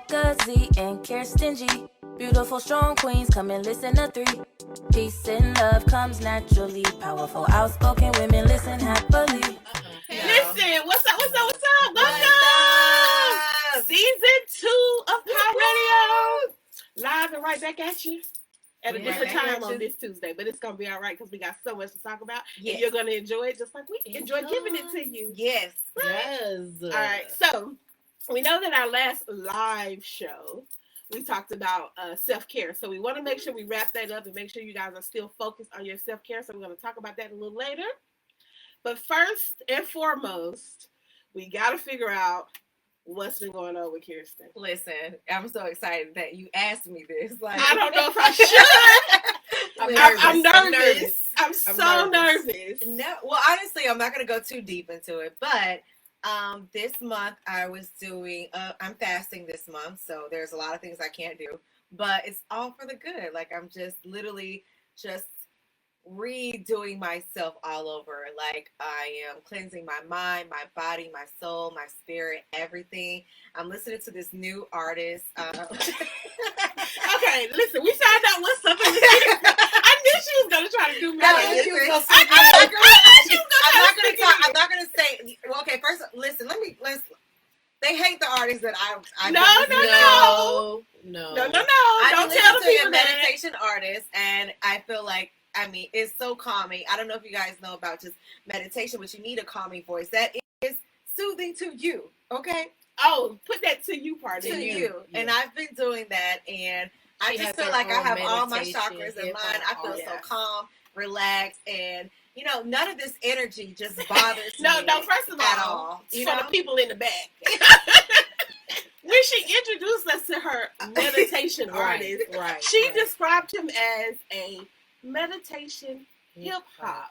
Mocha Z and Kirsten G. Beautiful, strong queens, come and listen to 3. Peace and love comes naturally. Powerful, outspoken women listen happily. Listen, what's up? Welcome! Season 2 of POW Radio. Live and right back at you. At a different time on this Tuesday. But it's going to be all right because we got so much to talk about. Yes. And you're going to enjoy it just like we enjoy giving it to you. Yes. Right? Yes. All right. So, we know that our last live show, we talked about self-care. So, we want to make sure we wrap that up and make sure you guys are still focused on your self-care. So, we're going to talk about that a little later. But first and foremost, we got to figure out what's been going on with Kirsten. Listen, I'm so excited that you asked me this. Like, I don't know if I should. I'm nervous. I'm so nervous. No, well, honestly, I'm not going to go too deep into it. But this month I was doing, I'm fasting this month. So there's a lot of things I can't do. But it's all for the good. Like, I'm just literally just redoing myself all over. Like, I am cleansing my mind, my body, my soul, my spirit, everything. I'm listening to this new artist. Okay, listen, we found out what's up in the I knew she was gonna try to do me. I'm not gonna say. Well, okay, first, listen. They hate the artists that I No. Don't tell the people that. Meditation artist, and I feel like, I mean, it's so calming. I don't know if you guys know about just meditation, but you need a calming voice that is soothing to you. Okay. Oh, put that to you part. To you. Yeah. And I've been doing that, and I just feel like I have all my chakras in line. I feel so calm, relaxed, and you know, none of this energy just bothers me. No. First of all, for the people in the back. When she introduced us to her meditation artist, she described him as a meditation hip hop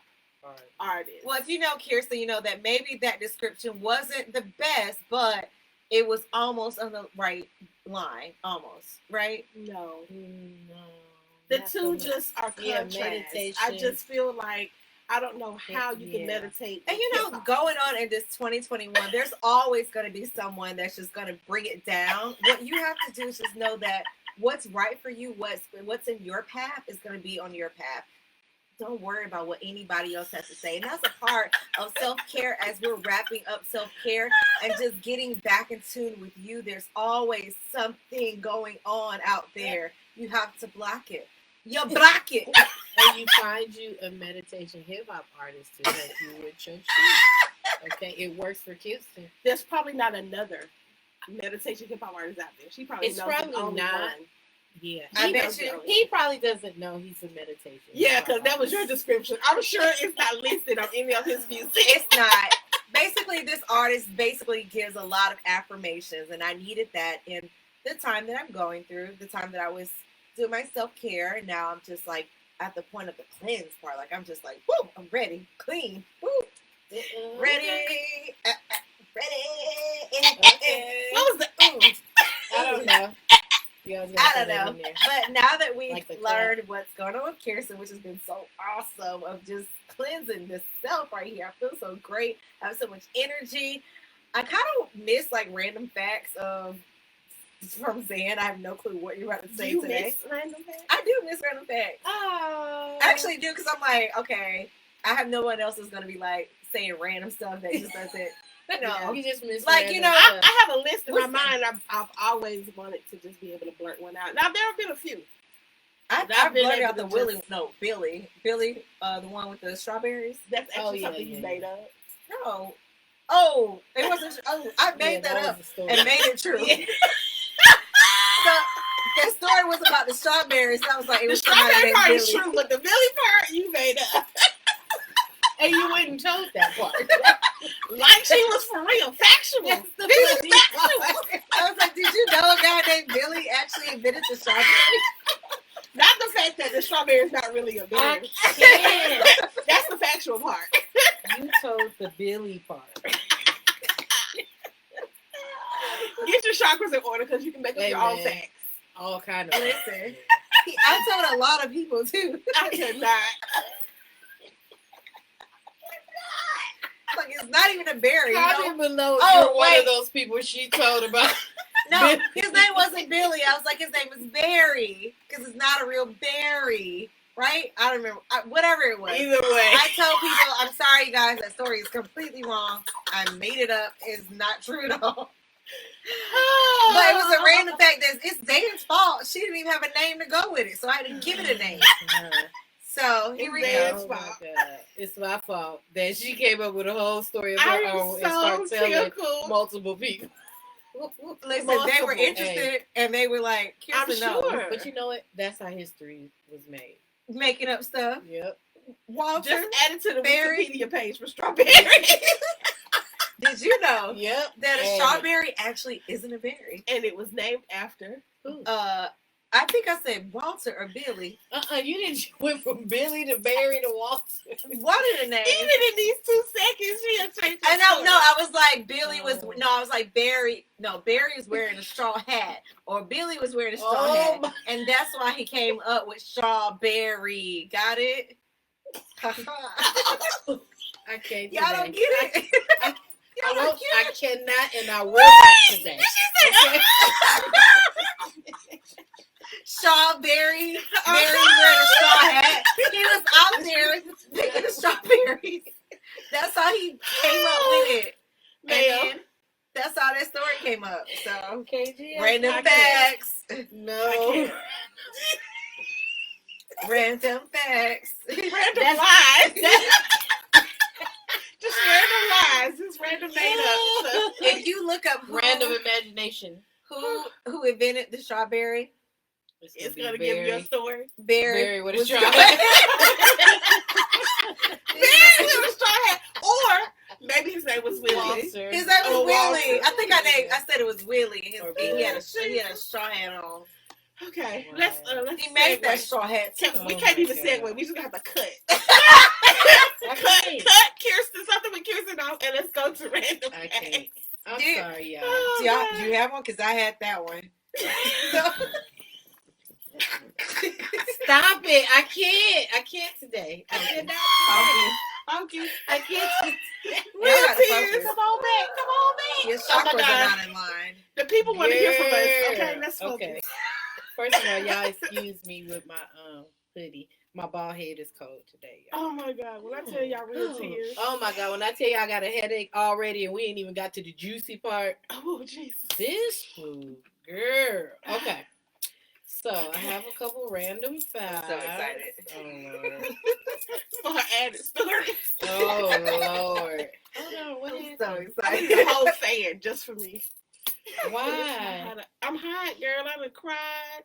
artist. Well, if you know Kirsten, you know that maybe that description wasn't the best, but it was almost on the right line. Almost, right? No. The two just are contrast. I just feel like I don't know how you can meditate. And you know, going on in this 2021, there's always going to be someone that's just going to bring it down. What you have to do is just know that what's right for you, what's in your path is going to be on your path. Don't worry about what anybody else has to say. And that's a part of self-care as we're wrapping up self-care and just getting back in tune with you. There's always something going on out there. You have to block it. You block it. And you find you a meditation hip-hop artist to help you with your shit. Okay, it works for Kirsten. There's probably not another meditation hip-hop artist out there. She probably knows probably the only not. One. Yeah, He probably doesn't know he's a meditation. Yeah, because that was your description. I'm sure it's not listed on any of his music. It's not. Basically, this artist gives a lot of affirmations, and I needed that in the time that I'm going through, the time that I was doing my self-care, and now I'm just like at the point of the cleanse part. Like, I'm just like, woo, I'm ready, clean, woo, ready. What was the? I don't know. I don't know. But now that we've learned what's going on with Kirsten, which has been so awesome of just cleansing this self right here. I feel so great. I have so much energy. I kind of miss like random facts from Zan. I have no clue what you're about to say today. Miss random facts? I do miss random facts. Oh. I actually do, because I'm like, okay, I have no one else who's going to be like saying random stuff that just doesn't. No, you just miss like, you know, I have a list in my mind. I've always wanted to just be able to blurt one out. Now there have been a few. I've blurted out the Billy, the one with the strawberries. That's actually something you made up. No, it wasn't. I made that up and made it true. So the story was about the strawberries. And I was like, it was the strawberry part is true, but the Billy part you made up. And you wouldn't told that part. Like she was for real, factual. Yes, I was like, did you know a guy named Billy actually invented the strawberry? Not the fact that the strawberry is not really a berry. That's the factual part. You told the Billy part. Get your chakras in order because you can make up your own facts. All kind of. Listen, I told a lot of people too. I could not. Like, it's not even a berry. Comment below. Oh, you're one of those people she told about. No, his name wasn't Billy. I was like, his name was Barry because it's not a real Barry, right? I don't remember. Whatever it was. Either way, I told people, I'm sorry, you guys. That story is completely wrong. I made it up. It's not true at all. But it was a random fact that it's Dan's fault. She didn't even have a name to go with it, so I had to give it a name. So here we go. Oh my God. It's my fault that she came up with a whole story of her own and started telling multiple people. Listen, they were interested and they were like, I'm sure. But you know what? That's how history was made. Making up stuff. Yep. Walter, just add it to the Berry. Wikipedia page for strawberry. Did you know that a strawberry actually isn't a berry? And it was named after who? I think I said Walter or Billy. You didn't went from Billy to Barry to Walter. What are the names? Even in these 2 seconds, she had changed. I know. No, I was like Billy was. No, I was like Barry. No, Barry was wearing a straw hat, or Billy was wearing a straw hat, and that's why he came up with strawberry. Got it? I can't. Y'all don't get it. I cannot, and I will not today. Okay. Strawberry. Barry wearing a straw hat. He was out there picking the strawberries. That's how he came up with it. Man, that's how that story came up. So, random facts. No. Random facts. Random lies. Just random lies. Just random made up stuff. If you look up random imagination, who invented the strawberry, it's gonna give you a story. Barry with a straw hat. Barry with a straw hat, or maybe his name was Willie. His name was Willie. I think I said it was Willie. He had a straw hat on. Okay, wow. let's he made that straw hat. We can't even segue. We just have to cut. Okay. Cut Kirsten, something with Kirsten off, and let's go to random. I can't. I'm sorry, y'all. Oh, do you have one? Because I had that one. Stop it! I can't today. I cannot. Funky. I can't. Real tears. Come on back. Your chakras are not in line. The people want to hear from us. Okay, let's focus. Okay. First of all, y'all excuse me with my hoodie. My bald head is cold today, y'all. Oh my God! When I tell y'all real tears. Oh my God! When I tell you I got a headache already, and we ain't even got to the juicy part. Oh Jesus! This food, girl. Okay. So I have a couple random facts. I'm so excited. Oh Lord. For her added story. Oh Lord. Hold on. What I'm happened? so I excited. need a whole fan just for me. Why? I'm hot, girl. I done cried.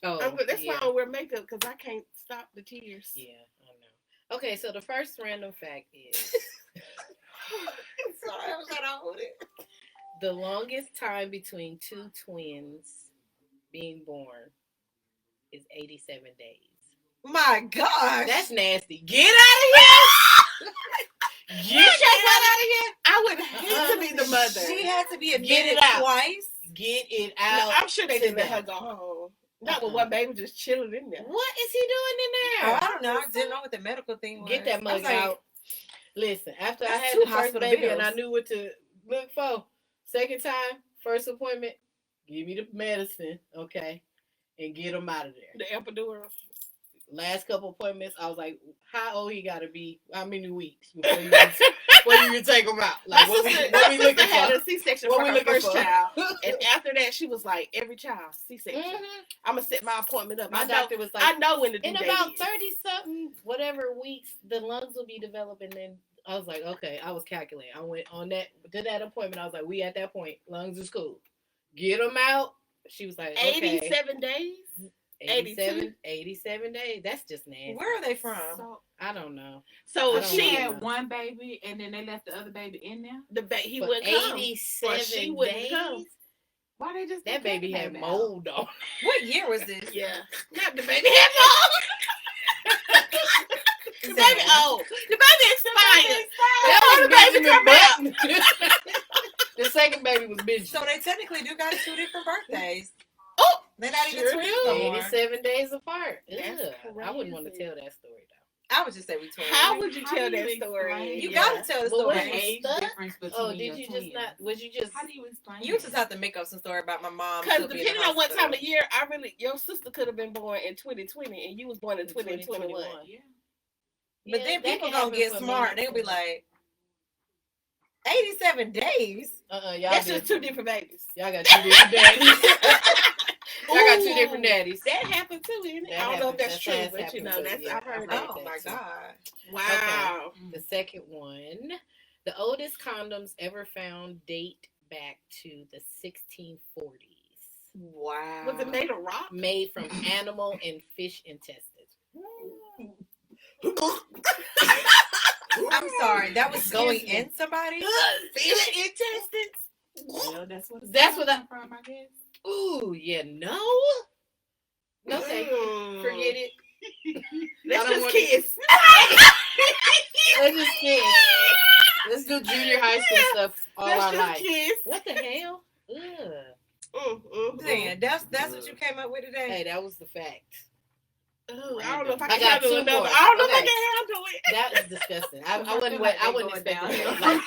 Oh, that's why I don't wear makeup, because I can't stop the tears. Yeah, I know. Okay, so the first random fact is Sorry, I was trying to hold it. the longest time between two twins being born is 87 days. My gosh. That's nasty. Get out of here! Get your butt out of here! I would hate to be the mother. She had to be Get admitted it out. twice. Get it No, out. I'm sure they didn't let today. her go home. Not with one baby just chilling in there. What is he doing in Oh, there? I don't know. I didn't know what the medical thing was. Get that I was mug like, out. Listen, after I That's had two the first hospital baby bills. and I knew what to look for, second time, first appointment, give me the medicine, okay, and get him out of there. The epidural. Last couple appointments, I was like, how old he got to be, how many weeks before you can take him out? Like, what we looking had for? a C-section What for we her looking first for? child. And after that, she was like, every child, C-section. Mm-hmm. I'm going to set my appointment up. My I doctor was like, I know when to do in about 30-something, whatever weeks, the lungs will be developing. And I was like, okay, I was calculating. I went on to that appointment. I was like, we at that point. Lungs is cool. Get them out. She was like, okay. 87 days? 87 days. That's just nasty. Where are they from? So, I don't know. so I don't she know. had had one baby and then they left the other baby in there. he For wouldn't come. 87 Or she wouldn't days. come. Why they just That baby had out? mold on. What year was this? Yeah. Not the baby had mold. The baby old. The baby expired. That was Baby come out. Benjamin Button. The second baby was Benjamin. So they technically do got 2 different birthdays. Oh, They're not even sure twins do. no more. 87 days apart. That's Ugh. I wouldn't want to crazy. tell that story though. I would just say we twins. How would you How tell do that you story? explain You it? gotta tell the Well, story. was The you age stuck? difference between Oh, your did you twins. just not? Was you just? How do you explain You that? just have to make up some story about my mom. Because still being in depending the on what time hospital. of year, your sister could have been born in 2020 and you was born in 2021. Yeah. But Yeah, then that people can gonna happen get for smart. me. They'll be like, 87 days? Y'all That's just two different. different babies. Y'all got two different daddies. Y'all got two different daddies. That happened too, isn't it? That I don't know if happens. that's That true, has but you know, happened too. that's Yeah, I've heard I've that. heard Oh my too. god. Wow. The second one, the oldest condoms ever found date back to the 1640s. Wow. Was it made of rock? Made from animal and fish intestines. I'm sorry. That was going Excuse me. in somebody? Fish intestines? Well, that's what. That's what I- from, I guess. Ooh, yeah, no. No, thank you. Forget it. Let's I don't just want kiss. Let's just kiss. Let's do junior high school stuff all Let's our just life. kiss. What the hell? Ugh. Damn, that's what you came up with today? Hey, that was the fact. Ooh, I don't know if I I can got handle two another. more. I don't know if I Okay. can handle it. That was disgusting. I wouldn't. like I they wouldn't going expect it. downhill.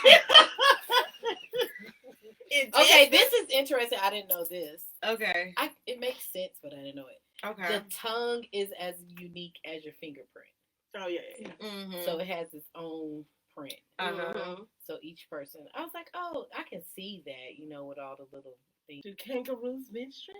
Like, okay, this is interesting. I didn't know this. Okay. It makes sense, but I didn't know it. Okay. The tongue is as unique as your fingerprint, Oh yeah, yeah. Mm-hmm. so it has its own print. Uh-huh. So each person, I was like, oh, I can see that, with all the little things. Do kangaroos menstruate?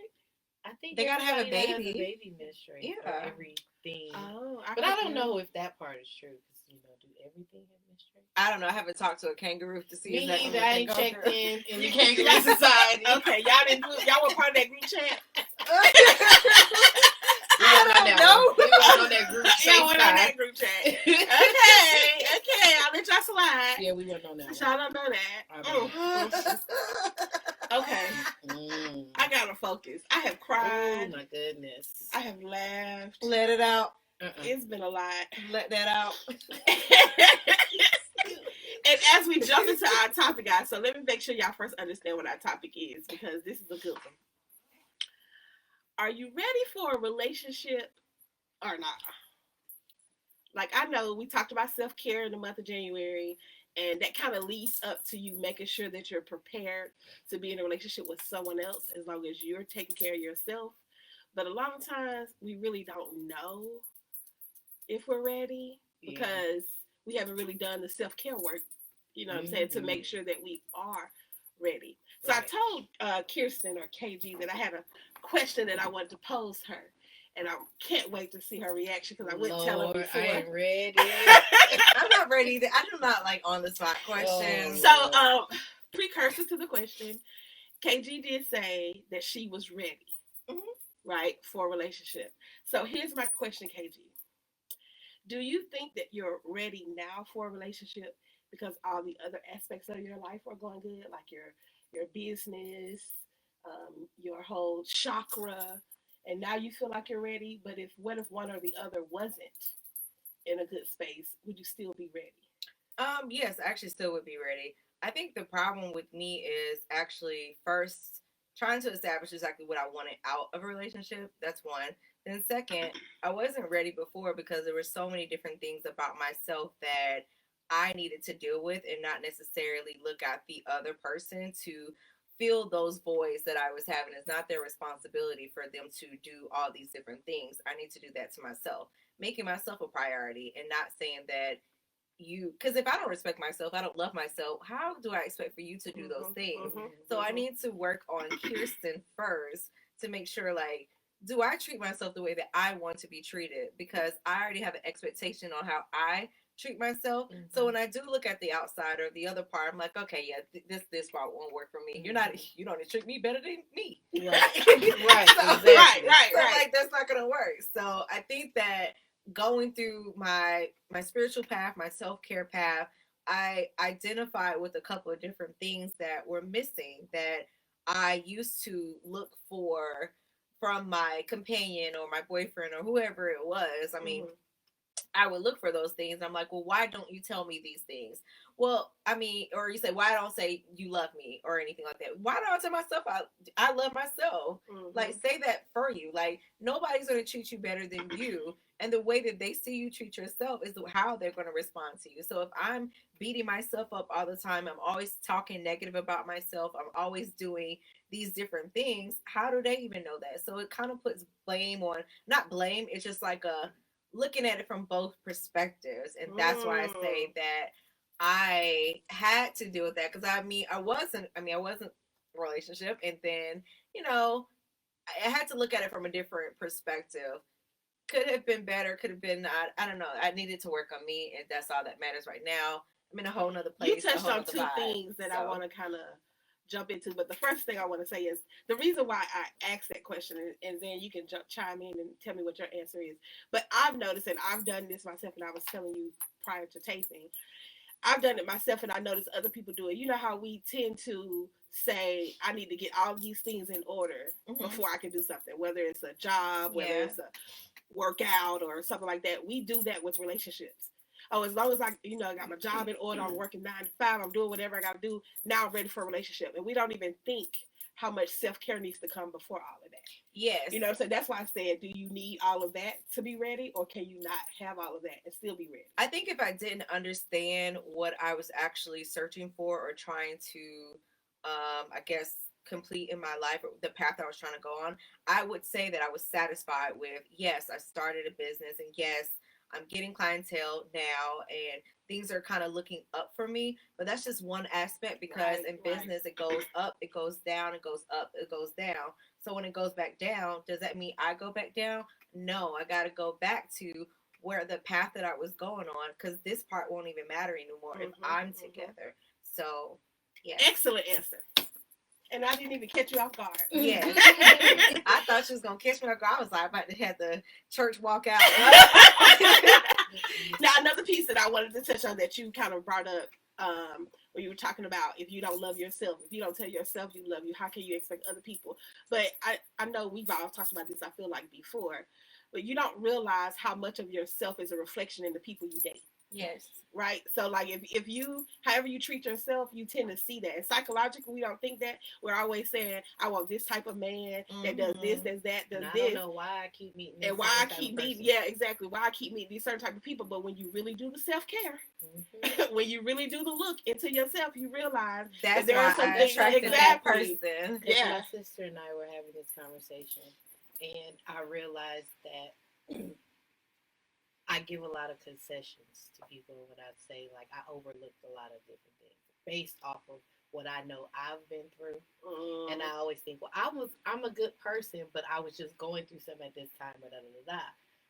I think They gotta have a everybody that has baby. baby menstruate Yeah. for everything. Oh, But I don't know if that part is true because do everything have menstruate? I don't know. I haven't talked to a kangaroo to see Me exactly either. what I they ain't go checked through. in the You kangaroo can't- society. Okay, y'all were part of that group chat. We wasn't on that one. We wasn't on that group Y'all went on FaceTime. that group chat. Okay, I'll let y'all slide. Yeah, we wasn't on that Y'all don't know that. I know. Okay, one. I gotta focus. I have Oh cried. my goodness. I have laughed. Let it out. It's been a lot. Let that out. And as we jump into our topic, guys, so let me make sure y'all first understand what our topic is because this is a good one. Are you ready for a relationship or not? Like, I know we talked about self-care in the month of January, and that kind of leads up to you making sure that you're prepared to be in a relationship with someone else as long as you're taking care of yourself. But a lot of times, we really don't know if we're ready because we haven't really done the self-care work, you know what I'm saying, to make sure that we are ready. So Right. I told Kirsten or KG that I had a question that I wanted to pose her. And I can't wait to see her reaction because I wouldn't tell her Lord, before. I ain't ready. I'm not ready either. I do not like on the spot questions. So, precursor to the question, KG did say that she was ready, right, for a relationship. So here's my question, KG. Do you think that you're ready now for a relationship because all the other aspects of your life are going good, like your business, your whole chakra, and now you feel like you're ready? But what if one or the other wasn't in a good space? Would you still be ready? Yes, I actually still would be ready. I think the problem with me is actually first trying to establish exactly what I wanted out of a relationship. That's one. Then second, I wasn't ready before because there were so many different things about myself that I needed to deal with and not necessarily look at the other person to fill those voids that I was having. It's not their responsibility for them to do all these different things. I need to do that to myself, making myself a priority and not saying that because if I don't respect myself, I don't love myself, how do I expect for you to do those things? So I need to work on Kirsten first to make sure, like, do I treat myself the way that I want to be treated? Because I already have an expectation on how I treat myself. So when I do look at the outside or the other part, I'm like, okay, yeah, this part won't work for me. You don't treat me better than me. Right. Right, So, right. like, that's not gonna work. So I think that going through my spiritual path, my self-care path, I identified with a couple of different things that were missing that I used to look for from my companion or my boyfriend or whoever it was. I mean, I would look for those things. I'm like, well, why don't you tell me these things? Well, I mean, or you say, why don't say you love me or anything like that? Why don't I tell myself I love myself? Like, say that for you. Like, nobody's going to treat you better than you. And the way that they see you treat yourself is how they're going to respond to you. So if I'm beating myself up all the time, I'm always talking negative about myself, I'm always doing these different things, how do they even know that? So it kind of puts blame on, not blame, it's just like a looking at it from both perspectives. And that's why I say that I had to deal with that, because I wasn't in a relationship, and then, I had to look at it from a different perspective. Could have been better, could have been, I don't know, I needed to work on me, and that's all that matters right now. I'm in a whole nother place. You touched on two things that I want to kind of jump into, but the first thing I want to say is the reason why I asked that question, and then you can chime in and tell me what your answer is. But I've noticed, and I've done this myself, and I was telling you prior to taping, I've done it myself, and I noticed other people do it. You know how we tend to say, I need to get all these things in order before I can do something, whether it's a job, whether it's a workout or something like that. We do that with relationships. Oh, as long as I got my job in order, I'm working 9 to 5, I'm doing whatever I got to do, now I'm ready for a relationship. And we don't even think how much self-care needs to come before all of that. Yes. So that's why I said, do you need all of that to be ready, or can you not have all of that and still be ready? I think if I didn't understand what I was actually searching for or trying to, I guess, complete in my life, or the path I was trying to go on, I would say that I was satisfied with, yes, I started a business, and yes, I'm getting clientele now, and things are kind of looking up for me. But that's just one aspect, because in business, it goes up, it goes down, it goes up, it goes down. So when it goes back down, does that mean I go back down? No, I got to go back to where the path that I was going on, because this part won't even matter anymore if I'm together. So, yeah. Excellent answer. And I didn't even catch you off guard. Yeah. I thought she was going to catch me off guard. I was like, I'm about to have the church walk out. Now, another piece that I wanted to touch on that you kind of brought up, where you were talking about, if you don't love yourself, if you don't tell yourself you love you, how can you expect other people? But I know we've all talked about this, I feel like, before, but you don't realize how much of yourself is a reflection in the people you date. Yes. Right? So, like, if you, however you treat yourself, you tend to see that. And psychologically, we don't think that. We're always saying, I want this type of man that does this, does that, does this. I don't know why I keep meeting this. And why I keep meeting, yeah, exactly. Why I keep meeting these certain type of people. But when you really do the self-care, when you really do the look into yourself, you realize that's that there are some things. Exactly. That person. Yeah. My sister and I were having this conversation, and I realized that I give a lot of concessions to people when I say, like, I overlooked a lot of different things based off of what I know I've been through. And I always think, well, I'm a good person, but I was just going through something at this time,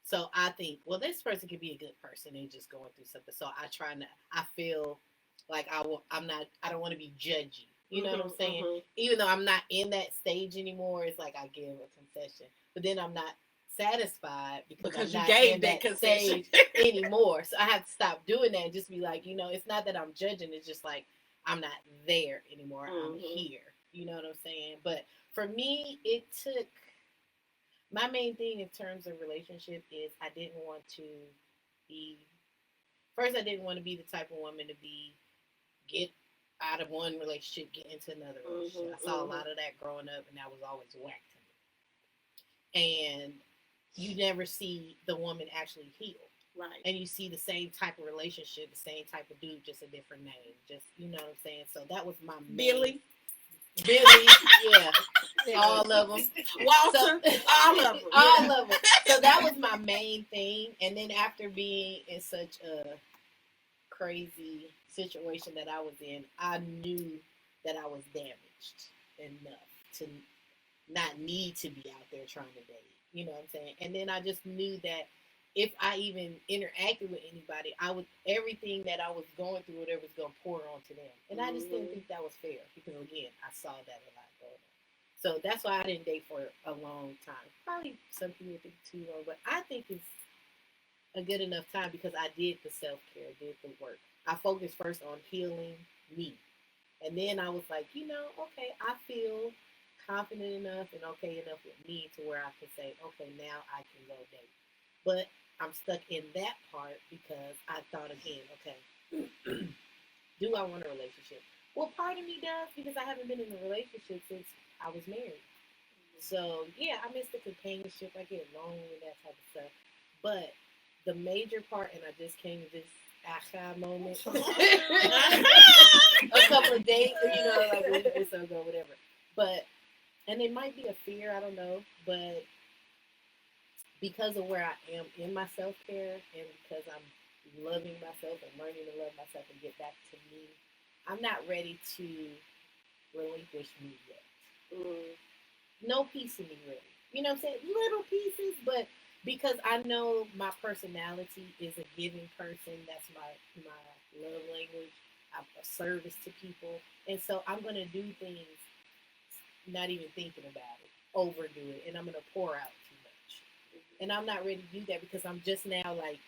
So I think, well, this person could be a good person and just going through something. So I feel like I don't want to be judgy. You know what I'm saying? Even though I'm not in that stage anymore, it's like I give a concession. But then I'm not satisfied because I'm not in that stage anymore. So I have to stop doing that and just be like, it's not that I'm judging. It's just like, I'm not there anymore. I'm here. You know what I'm saying? But for me, it took, my main thing in terms of relationship is I didn't want to be the type of woman to get out of one relationship, get into another relationship. I saw a lot of that growing up, and that was always whack to me. And you never see the woman actually heal. Right. And you see the same type of relationship, the same type of dude, just a different name. Just, you know what I'm saying? So that was my Billy, yeah. All of them. Walter, all of them. All of them. So that was my main thing. And then after being in such a crazy situation that I was in, I knew that I was damaged enough to not need to be out there trying to date. You know what I'm saying? And then I just knew that if I even interacted with anybody, everything that I was going through, whatever, was going to pour onto them. And I just didn't think that was fair because, again, I saw that a lot going on. So that's why I didn't date for a long time. Probably some people think too long, but I think it's a good enough time because I did the self-care, did the work. I focused first on healing me. And then I was like, okay, I feel confident enough and okay enough with me to where I can say, okay, now I can go date. But I'm stuck in that part because I thought again, okay, do I want a relationship? Well, part of me does because I haven't been in a relationship since I was married. So yeah, I miss the companionship. I get lonely and that type of stuff. But the major part, and I just came to this aha moment a couple of days, like a week or so ago, whatever. But and it might be a fear, I don't know, but because of where I am in my self care and because I'm loving myself and learning to love myself and get back to me, I'm not ready to relinquish me yet. No piece of me really. You know what I'm saying? Little pieces, but because I know my personality is a giving person, that's my love language. I'm a service to people. And so I'm gonna do things not even thinking about it, overdo it, and I'm gonna pour out too much. And I'm not ready to do that because I'm just now like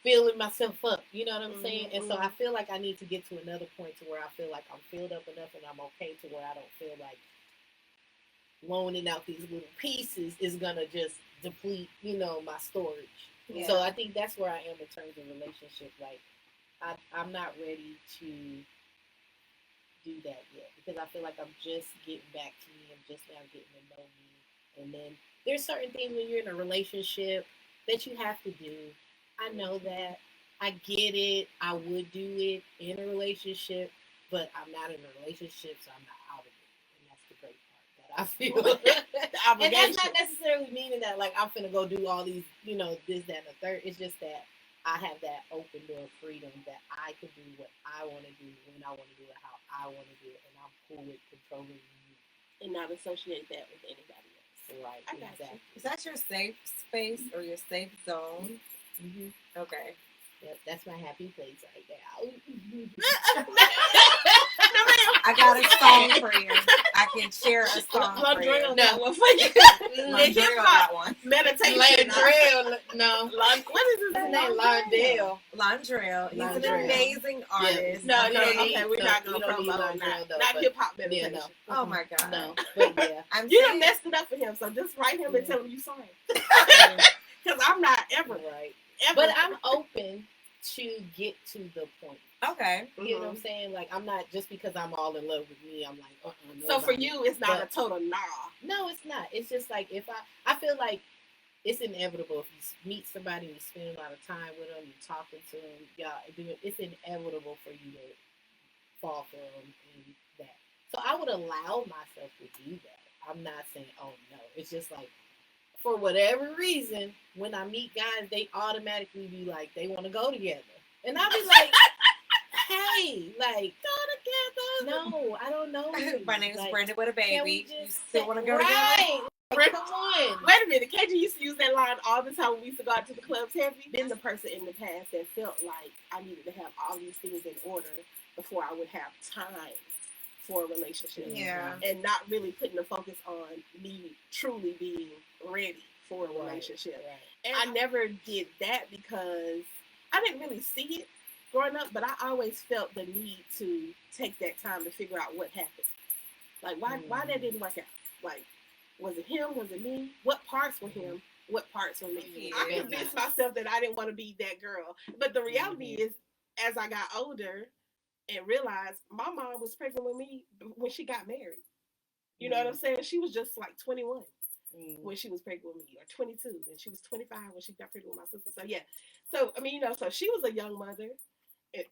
filling myself up. You know what I'm saying? And so I feel like I need to get to another point to where I feel like I'm filled up enough and I'm okay to where I don't feel like loaning out these little pieces is gonna just deplete, my storage. Yeah. So I think that's where I am in terms of relationship. Like I'm not ready to do that yet because I feel like I'm just getting back to me. I'm just now getting to know me. And then there's certain things when you're in a relationship that you have to do. I know that. I get it. I would do it in a relationship, but I'm not in a relationship, so I'm not out of it. And that's the great part that I feel. And that's not necessarily meaning that like I'm finna go do all these, this, that, and the third. It's just that I have that open door freedom that I can do what I want to do when I want to do it, how I want to do it, and I'm cool with controlling you. And not associate that with anybody else. Right, exactly. Is that your safe space or your safe zone? Mm-hmm. Okay. Yep, that's my happy place right now. I got a song for you. I can share a song for you. Landrell got one for you. Landrell got one. Meditation. Landrell, no. What is his name? Landrell. Landrell. He's an Landrell. amazing artist. No, Okay. we're not going to promote Landrell, though, not hip hop meditation. Yeah, no. Oh my God. No, but yeah. You done messed it up for him, so just write him and tell him you sorry. Because I'm not ever. Right. Ever. But I'm open to get to the point. Okay. You know what I'm saying? Like, I'm not, just because I'm all in love with me, I'm like, no. So for you, it's not a total nah. No, it's not. It's just like, if I feel like it's inevitable if you meet somebody and you spend a lot of time with them, you're talking to them, it's inevitable for you to fall for them and that. So I would allow myself to do that. I'm not saying, oh no. It's just like, for whatever reason, when I meet guys, they automatically be like, they want to go together. And I'll be like, hey, like, go together. No, I don't know you. My name's like, Brenda with a baby. You still want to go right. together? Like, come on. Wait a minute. KJ used to use that line all the time when we used to go out to the clubs heavy. Been the person in the past that felt like I needed to have all these things in order before I would have time for a relationship. Yeah. And not really putting the focus on me truly being ready for a relationship. Right. And I never did that because I didn't really see it growing up, but I always felt the need to take that time to figure out what happened. Like, why that didn't work out? Like, was it him? Was it me? What parts were him? What parts were me? I convinced myself that I didn't want to be that girl. But the reality is, as I got older and realized my mom was pregnant with me when she got married. You know what I'm saying? She was just like 21 when she was pregnant with me, or 22, and she was 25 when she got pregnant with my sister. So yeah. So I mean, so she was a young mother,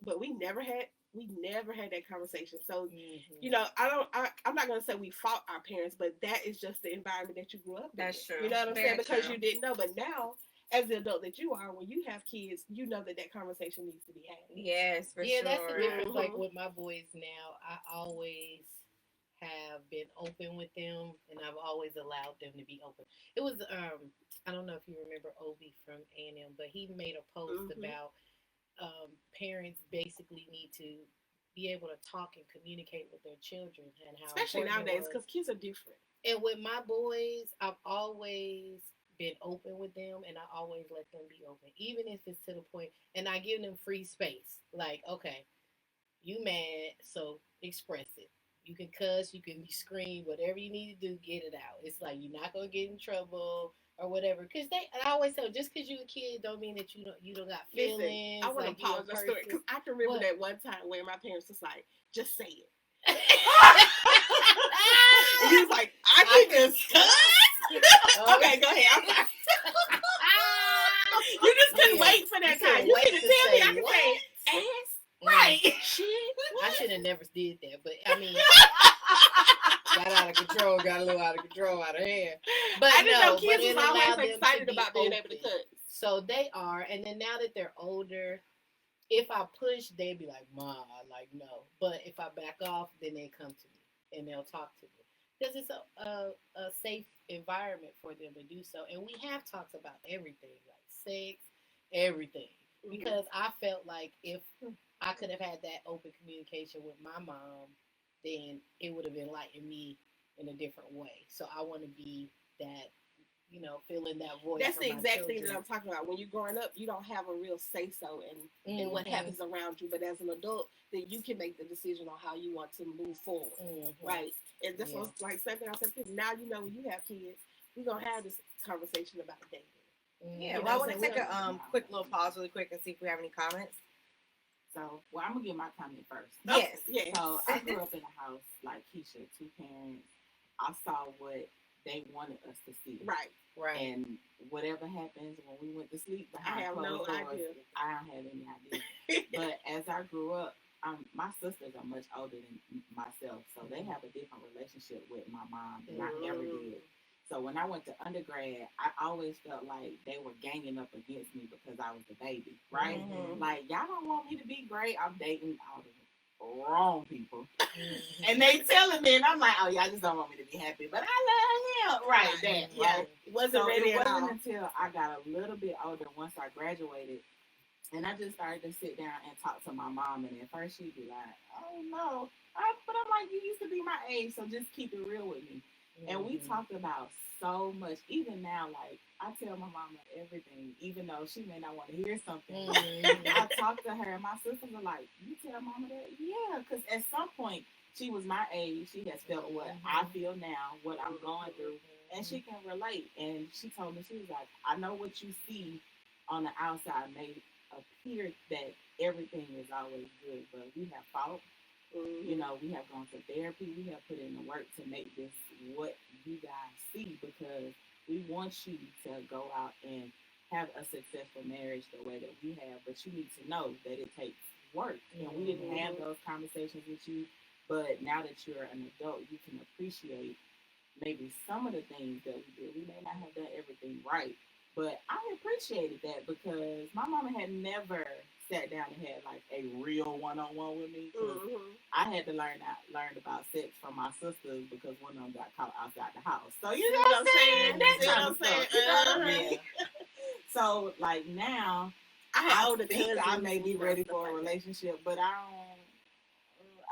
but we never had that conversation. So I'm not gonna say we fought our parents, but that is just the environment that you grew up in. That's true. You know what I'm saying? Because you didn't know, but now, as the adult that you are, when you have kids, you know that conversation needs to be had. Yes, for sure. Yeah, that's the difference. Like with my boys now, I always have been open with them, and I've always allowed them to be open. It was I don't know if you remember Obi from A&M, but he made a post about parents basically need to be able to talk and communicate with their children, and how, especially nowadays, because kids are different. And with my boys, I've always been open with them, and I always let them be open, even if it's to the point, and I give them free space. Like, okay, you mad, so express it. You can cuss, you can scream, whatever you need to do, get it out. It's like, you're not going to get in trouble or whatever. Because I always tell, just because you a kid don't mean that you don't got feelings. Listen, I want to like you a pause the story because I can remember What? that one time where my parents was like, "Just say it." Oh, And he was like, "I can discuss." Okay, go ahead. I'm sorry. You just couldn't wait for that time. You couldn't tell me. I could say ass. Right. Shit. I should have never did that, but I mean, got out of control, got a little out of control, out of hand. But I didn't know but kids it was allowed always them excited to be about being able to open. cut. So they are, and then now that they're older, if I push, they'd be like, "Ma, like no." But if I back off, then they come to me and they'll talk to me because it's a safe environment for them to do so. And we have talked about everything, like sex, everything, because I felt like if I could have had that open communication with my mom, then it would have enlightened me in a different way. So I want to be that, filling that void. That's for the my exact thing that children. I'm talking about. When you're growing up, you don't have a real say so in what happens around you. But as an adult, then you can make the decision on how you want to move forward, right? And this was like something I said. Now you know when you have kids, we're gonna have this conversation about dating. Yeah, well, I want to take a quick little pause really quick and see if we have any comments. So, well, I'm gonna get my comment first. Yes. Yeah. So I grew up in a house like Keisha, 2 parents. I saw what they wanted us to see. Right. And whatever happens when we went to sleep behind I have no closed doors, idea. I don't have any idea. But as I grew up, my sisters are much older than myself, so they have a different relationship with my mom than I ever did. So when I went to undergrad, I always felt like they were ganging up against me because I was the baby, right? Like, y'all don't want me to be great. I'm dating all the wrong people. And they telling me, and I'm like, oh, y'all just don't want me to be happy. But I love him. Right, that, right? It wasn't ready it at all. wasn't until I got a little bit older, once I graduated, and I just started to sit down and talk to my mom. And at first she'd be like, oh, no. But I'm like, you used to be my age, so just keep it real with me. And we talked about so much. Even now, like, I tell my mama everything, even though she may not want to hear something. I talk to her, and my sisters are like, you tell mama that? Yeah, because at some point, she was my age. She has felt what I feel now, what I'm going through, and she can relate. And she told me, she was like, I know what you see on the outside may appear that everything is always good, but we have fought. You know, we have gone to therapy. We have put in the work to make this what you guys see, because we want you to go out and have a successful marriage the way that we have. But you need to know that it takes work. And we didn't have those conversations with you. But now that you're an adult, you can appreciate maybe some of the things that we did. We may not have done everything right, but I appreciated that because my mama had never sat down and had like a real one-on-one with me. I had to learn about sex from my sisters because one of them got caught outside the house. So you know what I'm saying? That kind of stuff. You know what I mean? So like now, I think I may be ready for a relationship, but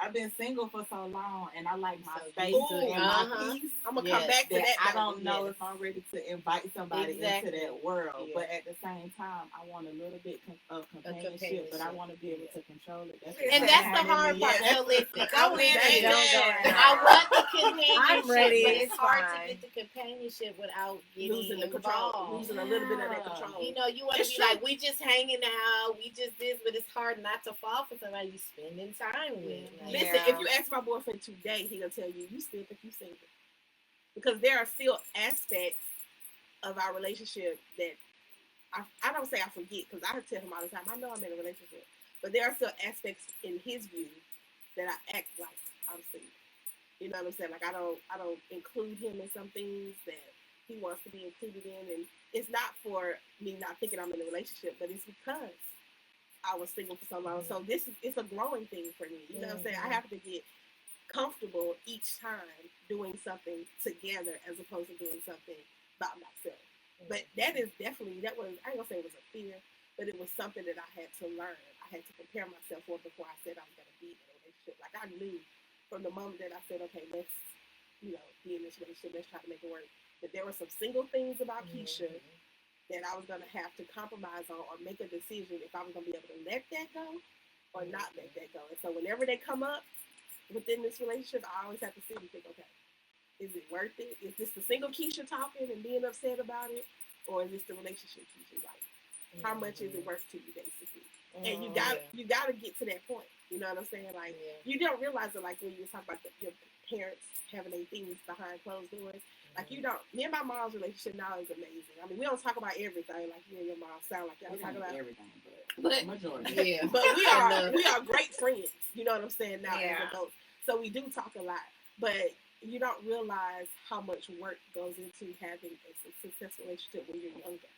I've been single for so long, and I like my space and my peace. I'm gonna come back to that. I don't know if I'm ready to invite somebody into that world, but at the same time, I want a little bit of companionship, but I want to be able to control it. That's the hard part. So listen, I want the companionship. I'm ready. But it's hard fine. to get the companionship without getting losing the involved. control, losing a little bit of that control. You know, you want to be like, we just hanging out, we just this, but it's hard not to fall for somebody you spending time with. Like, Listen, if you ask my boyfriend today, he'll tell you, you still think you single. Because there are still aspects of our relationship that I don't say I forget, because I tell him all the time, I know I'm in a relationship. But there are still aspects in his view that I act like I'm single. You know what I'm saying? Like I don't include him in some things that he wants to be included in. And it's not for me not thinking I'm in a relationship, but it's because I was single for so long. So it's a growing thing for me. You know what I'm saying? I have to get comfortable each time doing something together as opposed to doing something by myself. But that was, I ain't gonna say it was a fear, but it was something that I had to learn. I had to prepare myself for before I said I was gonna be in a relationship. Like I knew from the moment that I said, okay, let's, be in this relationship, let's try to make it work. But there were some single things about Keisha that I was going to have to compromise on or make a decision if I was going to be able to let that go or not let that go. And so whenever they come up within this relationship, I always have to sit and think, okay, is it worth it? Is this the single Keisha talking and being upset about it? or is this the relationship you like? How much is it worth to you, basically? And you got to get to that point. You know what I'm saying? Like, you don't realize it, like, when you talk about your parents having their things behind closed doors. Like, you don't. Me and my mom's relationship now is amazing. I mean, we don't talk about everything. Like, you and your mom sound like y'all talk about everything, but majority. Yeah. But we are great friends. You know what I'm saying? Now as adults, so we do talk a lot. But you don't realize how much work goes into having a successful relationship when you're younger.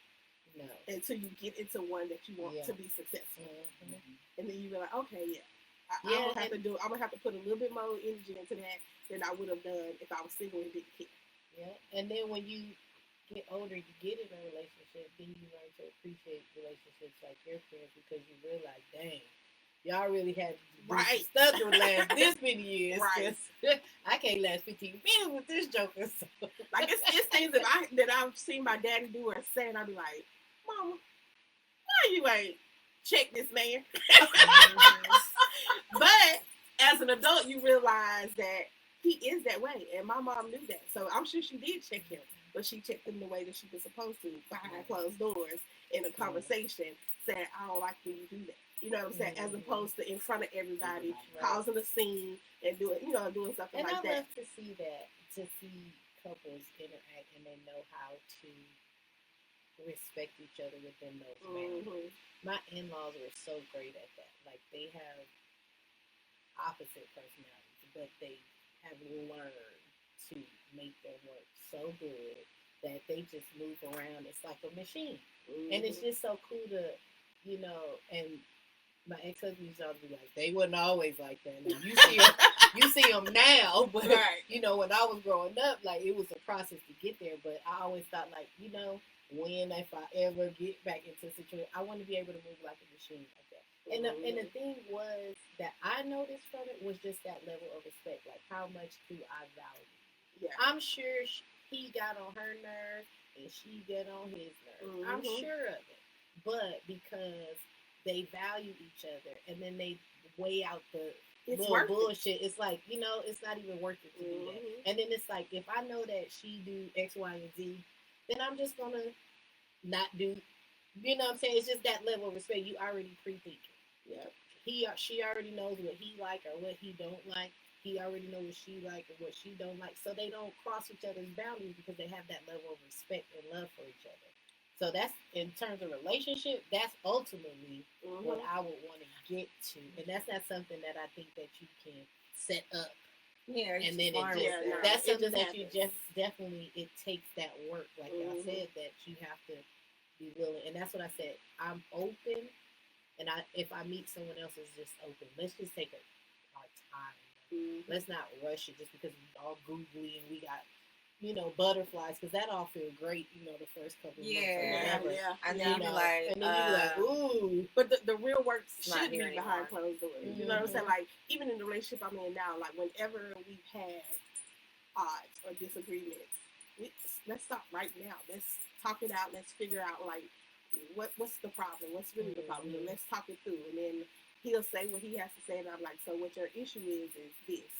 No. Until you get into one that you want to be successful, and then you realize, okay, I'm gonna have to put a little bit more energy into that than I would have done if I was single and didn't care. Yeah, and then when you get older, you get in a relationship, then you learn to appreciate relationships like your friends because you realize, dang, y'all really had to do stuff to last this many years. Right. I can't last 15 minutes with this joker. So. Like it's things that I've seen my daddy do or say, and I be like, Mama, why you ain't check this man? But as an adult, you realize that he is that way, and my mom knew that. So I'm sure she did check him, but she checked him the way that she was supposed to, behind closed doors, in a conversation, saying, I don't like when you do that. You know what I'm saying? As opposed to in front of everybody, causing a scene and doing something like that. And I love to see that, to see couples interact and they know how to respect each other within those marriages. My in-laws were so great at that. Like, they have opposite personalities, but they have learned to make their work so good that they just move around. It's like a machine. And it's just so cool to, and my ex-husband used to always be like, they wasn't always like that. And you see them now, but, when I was growing up, like, it was a process to get there, but I always thought, like, if I ever get back into a situation, I want to be able to move like a machine like that. And the thing was that I noticed from it was just that level of respect. Like, how much do I value? Yeah. I'm sure he got on her nerves and she got on his nerves. I'm sure of it. But because they value each other and then they weigh out the little bullshit, it's like, it's not even worth it to do that. And then it's like, if I know that she do X, Y, and Z, then I'm just going to not do, you know what I'm saying? It's just that level of respect. You already pre-thinking. Yeah. She already knows what he like or what he don't like. He already knows what she like or what she don't like. So they don't cross each other's boundaries because they have that level of respect and love for each other. So that's, in terms of relationship, that's ultimately what I would want to get to. And that's not something that I think that you can set up. Yeah, and then that's something that you just definitely, it takes that work, like I said, that you have to be willing. And that's what I said. I'm open, and if I meet someone else that's just open, let's just take our time. Let's not rush it just because we're all googly and we got butterflies, because that all feel great, the first couple of months. Yeah. And then you be like, and then you be like, ooh. But the real work should be behind closed doors. You know what I'm saying? Like, even in the relationship I'm in now, like, whenever we've had odds or disagreements, let's stop right now. Let's talk it out. Let's figure out, like, what's the problem? What's really the problem? And let's talk it through. And then he'll say what he has to say, and I'm like, so what your issue is this.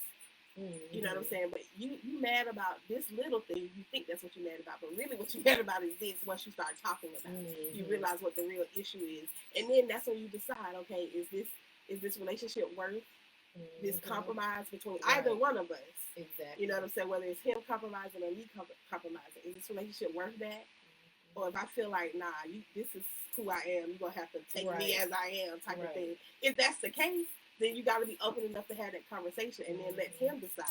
You know what I'm saying? But you mad about this little thing. You think that's what you're mad about, but really what you're mad about is this. Once you start talking about it, you realize what the real issue is, and then that's when you decide, okay, is this relationship worth this compromise between either one of us? Exactly. You know what I'm saying? Whether it's him compromising or me compromising, is this relationship worth that? Or if I feel like, nah, this is who I am, you're gonna have to take me as I am, type of thing. If that's the case, then you got to be open enough to have that conversation and then let him decide,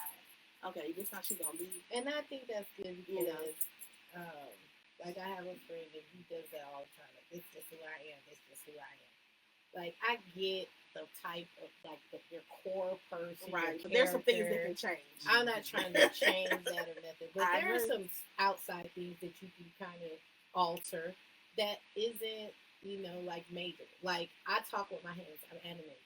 okay, this how she gonna be. And I think that's good because, like, I have a friend and he does that all the time. Like, it's just who I am. It's just who I am. Like, I get the type of, like, your core person, right? But there's some things that can change. I'm not trying to change that or nothing, but there are some outside things that you can kind of alter that isn't, like, major. Like, I talk with my hands. I'm animated.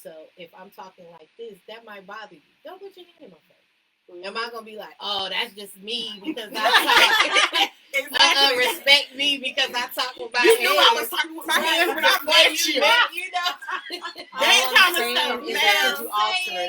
So if I'm talking like this, that might bother you. Don't put your hand in my face. Am I gonna be like, oh, that's just me because I talk? Respect me because I talk with my hands. You knew I was talking with my hands when I met you. That kind of stuff,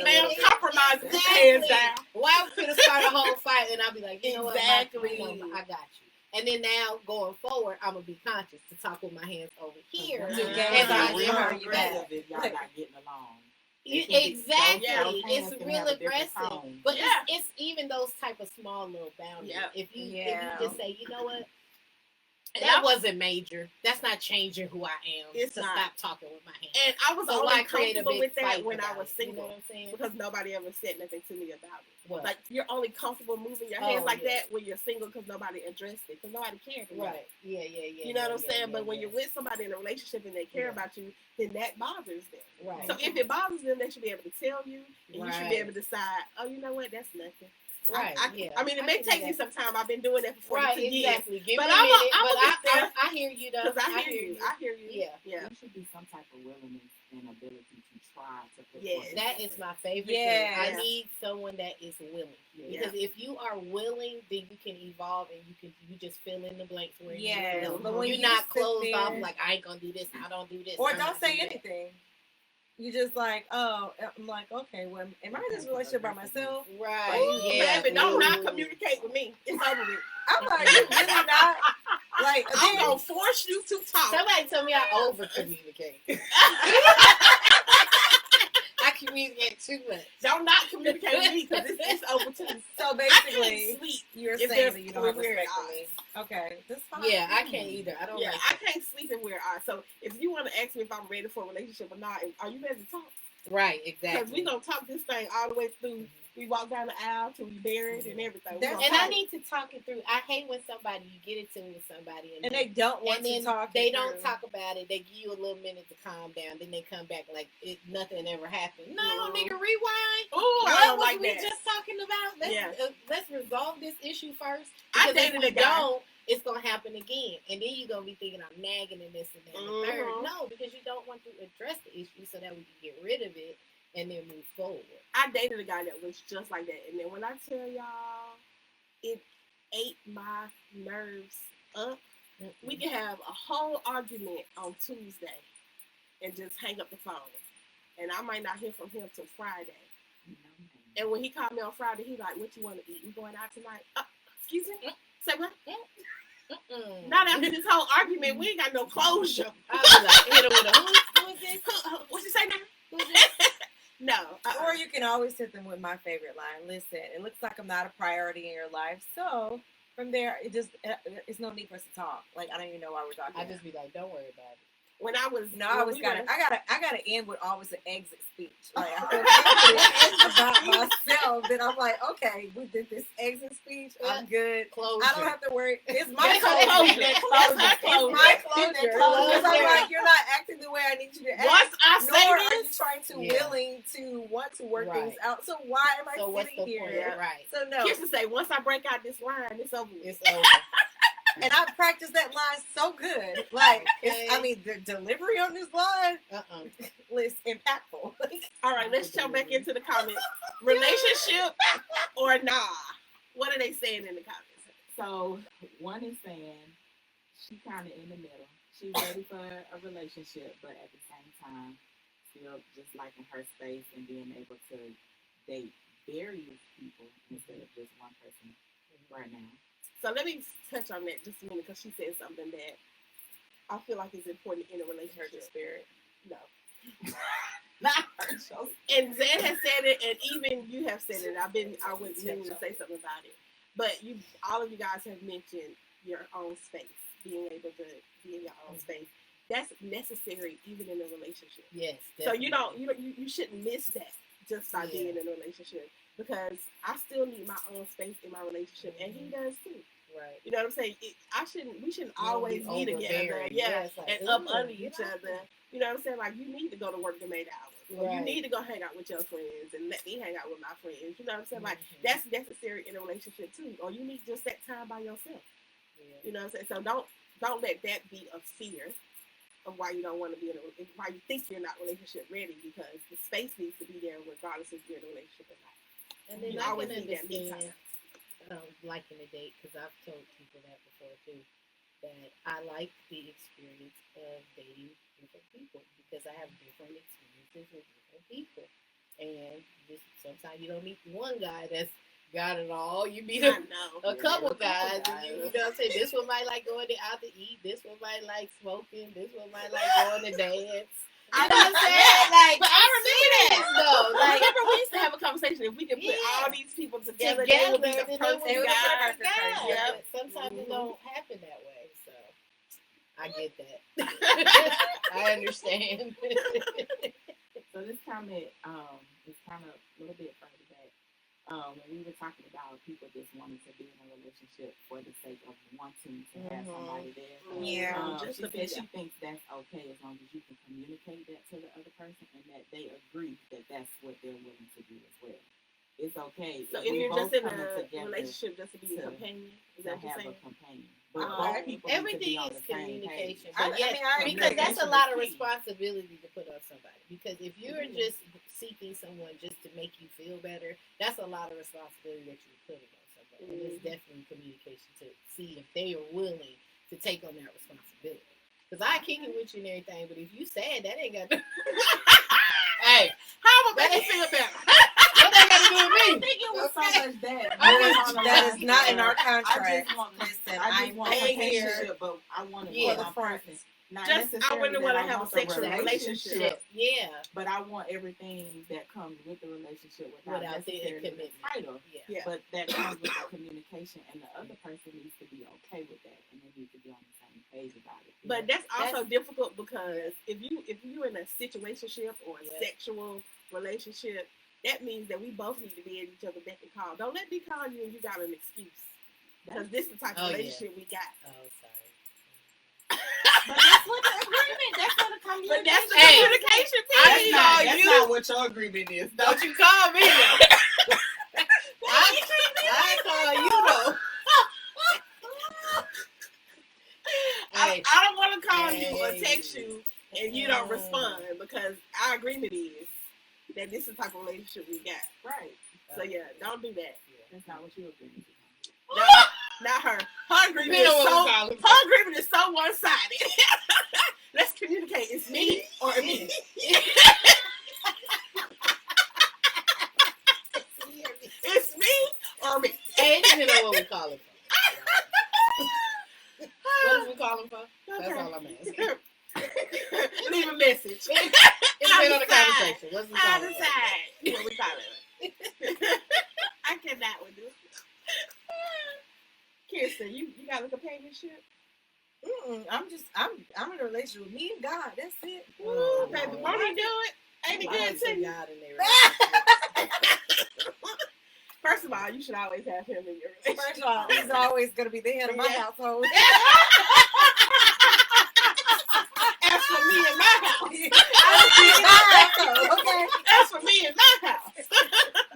man. Compromise hands down. Why would we start a whole fight and I'll be like, you know what? I got you. And then now going forward, I'm gonna be conscious to talk with my hands over here. To Because gain as I her get her you back. back. if y'all not getting along. Exactly. Those hands It's can real have a different aggressive. tone. But Yeah. it's even those type of small little boundaries. Yeah. If you Yeah. just say, you know what? And That I- wasn't major. That's not changing who I am. It's to not. stop talking with my hands. And I was So only why create a comfortable big with that fight when I about was it? You know single. what I'm saying? Because nobody ever said nothing to me about it. What? Like, you're only comfortable moving your hands Oh, like yeah. that when you're single because nobody addressed it. Because nobody cared. about it. Right. Yeah. You know what I'm saying? But when you're with somebody in a relationship and they care Yeah. about you, then that bothers them. Right. So if it bothers them, they should be able to tell you, and you should be Right. able to decide, oh, you know what, that's nothing. Right, yeah. I mean, it I may can do take me that. some time. I've been doing that for 42 Right, years. exactly. Give But me a I'm minute, I'ma but get there. I hear you though. Because I hear you. I hear you. Yeah. Yeah. There should be some type of willingness and ability to try to put Yes. forth That effort. is my favorite Yes. thing. I need someone that is willing. Yeah. Because if you are willing, then you can evolve and you just fill in the blanks where you Yeah, need to go. but when You're you not sit closed off there- like I ain't gonna do this, I don't do this. Or I'm don't not say do that. anything. You just like, oh, I'm like, okay, well, am I in this relationship by myself? Right. Ooh, Yeah. baby, don't not Ooh. communicate with me. It's over with. I'm like, you really not? Like, I'm then- going to force you to talk. Somebody told me I over communicate. I communicate too much. Don't not communicate with me because it's over too. so I basically, can't sleep. you're if saying there's that you don't have weird respect for eyes. me. Okay, that's fine. Yeah, I can't either. I don't Yeah, like I can't sleep in weird eyes. So if you want to ask me if I'm ready for a relationship or not, are you ready to talk? Right, Because exactly. we going to talk this thing all the way through. We walk down the aisle till we buried and everything. We That's- gonna And I talk. need to talk it through. I hate when you get it to with somebody And they don't want and to then talk. they it don't through. talk about it. They give you a little minute to calm down. Then they come back like nothing ever happened. No, Mhm. nigga, rewind. Ooh, I What don't was like we that. just talking about? Let's resolve this issue first. I Because dated if we a guy. don't, it's gonna happen again, and then you're gonna be thinking I'm nagging and this and that and the third. Mhm. No, because you don't want to address the issue so that we can get rid of it and then move forward. I dated a guy that was just like that. And then when I tell y'all, it ate my nerves up. We can have a whole argument on Tuesday and just hang up the phone. And I might not hear from him till Friday. And when he called me on Friday, he like, what you want to eat? We going out tonight? Excuse me? Say what? Not after this whole argument, we ain't got no closure. I was like, hit him with a who is this? What you say now? Who's this? No. Or you can always hit them with my favorite line. Listen, it looks like I'm not a priority in your life. So from there, it's no need for us to talk. Like, I don't even know why we're talking. I just be like, don't worry about it. When I was I gotta end with always an exit speech. Like, I feel confident about myself that I'm like, okay, we did this exit speech. I'm good. Closure. I don't have to worry. It's my That's her closure. closure. That's her It's my closure. Because I'm Closure. like, you're not acting the way I need you to act. Once I Nor say are you this, trying to want to work Right. things out. So why am I So what's sitting the here? point? Yeah. Right. So no. here's to say, once I break out this line, it's over with. It's over. And I practiced that line so good. Like, Okay. the delivery on this line was impactful. All right, let's jump back into the comments. Relationship or nah? What are they saying in the comments? So one is saying she kind of in the middle. She's ready for a relationship, but at the same time, still just liking her space and being able to date various people instead of just one person right now. So let me touch on that just a minute because she said something that I feel like is important in a relationship. Spirit, no. Not her show. And Zed has said it, and even you have said it. I went meaning to say something about it, but all of you guys have mentioned your own space, being able to be in your own space. That's necessary even in a relationship. Yes. So Definitely. you shouldn't miss that just by being in a relationship, because I still need my own space in my relationship, and he does too. Right. You know what I'm saying? We shouldn't You don't always be be together, overbearing. yeah, It's like, and up ooh, under you each know? other. You know what I'm saying? Like, you need to go to work to make hours. Or you Right. need to go hang out with your friends and let me hang out with my friends. You know what I'm saying? Like, Mhm. that's necessary in a relationship too. Or you need just that time by yourself. Yeah. You know what I'm saying? So don't let that be a fear of why you don't want to be why you think you're not relationship ready, because the space needs to be there regardless if you're in a relationship or not. And then You I always can need that me understand liking a date, because I've told people that before too, that I like the experience of dating different people because I have different experiences with different people. And just sometimes you don't meet one guy that's got it all. You meet I a know. couple Yeah, guys, and you know what I'm saying? This one might like going out to eat. This one might like smoking. This one might like going to dance. You know what I'm saying? Like, But I remember that. though. I Like, remember we used to have a conversation. If we could put Yeah. all these people together, they would be the then it perfect would be the guy. perfect guy. Yep. But sometimes it don't happen that way. So I get that. I understand. So this comment is kind of a little bit further back. When we were talking about people just wanting to be in a relationship for the sake of wanting to have somebody there. Yeah. Just She to said be she thinks that's okay as long as you can communicate that to the other person and that they agree that that's what they're willing to do as well. It's okay. So if if we you're both just in coming a together relationship just to be a to- companion, is to that what you're have a saying? companion. But Oh, both okay. people need to Everything be on is the same communication. page. I But yes, mean, I agree. because that's a lot of Key. responsibility to put on somebody. Because if you're just seeking someone just to make you feel better, that's a lot of responsibility that you're putting on somebody. And it's definitely communication to see if they are willing to take on that responsibility. Because I kick it with you and everything, but if you sad, that ain't got to. Hey, How would make you feel better? what that got to do I with didn't me? think it was so much that. That is not in our I contract. just want, Listen, I I'm just want a paying here relationship, but I want to be Yeah. one person. Not Just, I necessarily wouldn't that want to I have a want the sexual relationship. Yeah. but I want everything that comes with the relationship without Without the necessarily the commitment. title. Yeah. Yeah. But that comes with the communication, and the other person needs to be okay with that, and they need to be on the same page about it. But that's also difficult because if you're in a situationship or a Yeah. sexual relationship, that means that we both need to be at each other beck and call. Don't let me call you and you got an excuse. Because this is the type Oh, of yeah. relationship we got. Oh, sorry. But that's what the agreement. That's what the But communication. that's the Hey, communication I piece. didn't call That's you. not what your agreement is. Don't you call me though. I call you though. Hey, I don't want to call you or Hey. text you and you don't respond because our agreement is that this is the type of relationship we got. Right. So yeah, don't do that. That's not what you agreed to. Not her. Her agreement You is know what so we call it. her agreement is so one sided. Let's communicate. It's me or me. It's me or me. hey, you know what we call it for. What do we call him for? That's all I'm asking. Leave a message. It's been on the conversation. What's we I call it? decide what we call it. I cannot with this. Kirsten, you got a companionship? I'm in a relationship with me and God. That's it. Ooh, baby, won't he do it? Ain't it Why good is to it you? God in there? First of all, you should always have him in your relationship. First of all, he's always going to be the head of my Yeah. household. As for me and my house. Okay. As for me and my house.